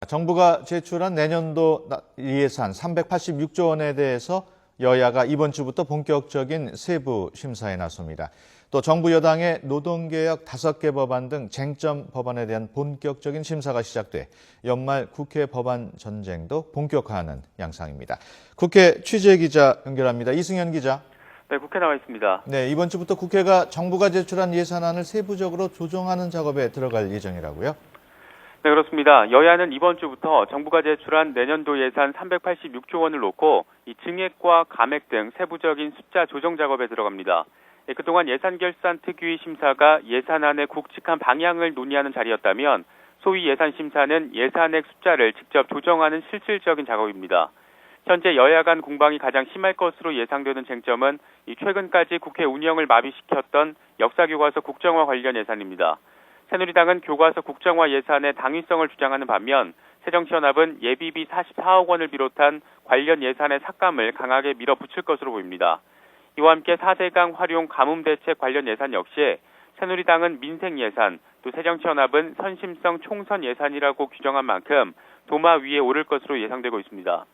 정부가 제출한 내년도 예산 386조 원에 대해서 여야가 이번 주부터 본격적인 세부 심사에 나섭니다. 또 정부 여당의 노동개혁 5개 법안 등 쟁점 법안에 대한 본격적인 심사가 시작돼 연말 국회 법안 전쟁도 본격화하는 양상입니다. 국회 취재기자 연결합니다. 이승현 기자. 네, 국회 나와 있습니다. 네, 이번 주부터 국회가 정부가 제출한 예산안을 세부적으로 조정하는 작업에 들어갈 예정이라고요? 네, 그렇습니다. 여야는 이번 주부터 정부가 제출한 내년도 예산 386조 원을 놓고 이 증액과 감액 등 세부적인 숫자 조정 작업에 들어갑니다. 그동안 예산결산특위 심사가 예산안의 굵직한 방향을 논의하는 자리였다면 소위 예산심사는 예산액 숫자를 직접 조정하는 실질적인 작업입니다. 현재 여야 간 공방이 가장 심할 것으로 예상되는 쟁점은 이 최근까지 국회 운영을 마비시켰던 역사교과서 국정화 관련 예산입니다. 새누리당은 교과서 국정화 예산의 당위성을 주장하는 반면 새정치연합은 예비비 44억 원을 비롯한 관련 예산의 삭감을 강하게 밀어붙일 것으로 보입니다. 이와 함께 4대강 활용 가뭄 대책 관련 예산 역시 새누리당은 민생 예산, 또 새정치연합은 선심성 총선 예산이라고 규정한 만큼 도마 위에 오를 것으로 예상되고 있습니다.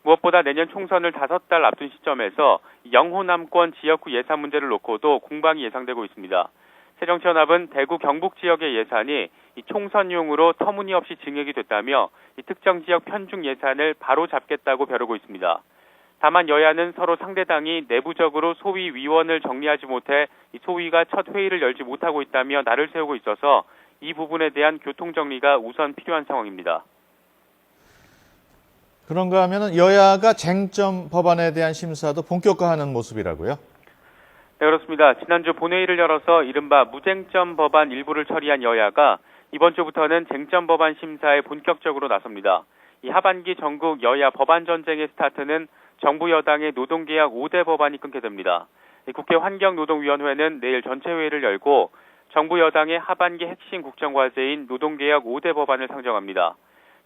무엇보다 내년 총선을 5달 앞둔 시점에서 영호남권 지역구 예산 문제를 놓고도 공방이 예상되고 있습니다. 새정치연합은 대구 경북 지역의 예산이 이 총선용으로 터무니없이 증액이 됐다며 이 특정 지역 편중 예산을 바로 잡겠다고 벼르고 있습니다. 다만 여야는 서로 상대당이 내부적으로 소위 위원을 정리하지 못해 이 소위가 첫 회의를 열지 못하고 있다며 날을 세우고 있어서 이 부분에 대한 교통정리가 우선 필요한 상황입니다. 그런가 하면 여야가 쟁점 법안에 대한 심사도 본격화하는 모습이라고요? 네, 그렇습니다. 지난주 본회의를 열어서 이른바 무쟁점 법안 일부를 처리한 여야가 이번 주부터는 쟁점 법안 심사에 본격적으로 나섭니다. 이 하반기 전국 여야 법안 전쟁의 스타트는 정부 여당의 노동개혁 5대 법안이 끊게 됩니다. 국회 환경노동위원회는 내일 전체 회의를 열고 정부 여당의 하반기 핵심 국정과제인 노동개혁 5대 법안을 상정합니다.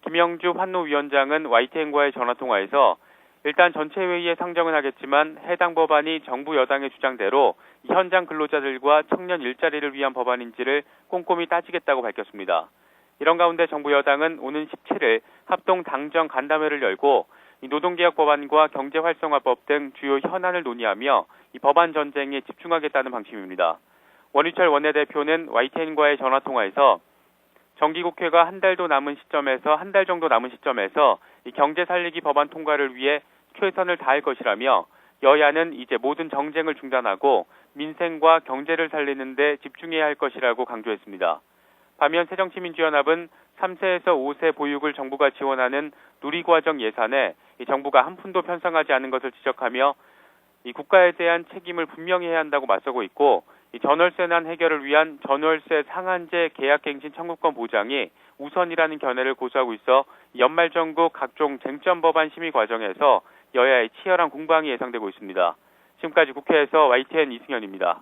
김영주 환노위원장은 YTN과의 전화통화에서 일단 전체 회의에 상정은 하겠지만 해당 법안이 정부 여당의 주장대로 현장 근로자들과 청년 일자리를 위한 법안인지를 꼼꼼히 따지겠다고 밝혔습니다. 이런 가운데 정부 여당은 오는 17일 합동 당정 간담회를 열고 이 노동개혁 법안과 경제활성화법 등 주요 현안을 논의하며 이 법안 전쟁에 집중하겠다는 방침입니다. 원유철 원내대표는 YTN과의 전화통화에서 정기국회가 한 달 정도 남은 시점에서 이 경제 살리기 법안 통과를 위해 최선을 다할 것이라며 여야는 이제 모든 정쟁을 중단하고 민생과 경제를 살리는 데 집중해야 할 것이라고 강조했습니다. 반면 새정치민주연합은 3세에서 5세 보육을 정부가 지원하는 누리과정 예산에 이 정부가 한 푼도 편성하지 않은 것을 지적하며 이 국가에 대한 책임을 분명히 해야 한다고 맞서고 있고 이 전월세 난 해결을 위한 전월세 상한제 계약갱신 청구권 보장이 우선이라는 견해를 고수하고 있어 연말 전국 각종 쟁점 법안 심의 과정에서 여야의 치열한 공방이 예상되고 있습니다. 지금까지 국회에서 YTN 이승현입니다.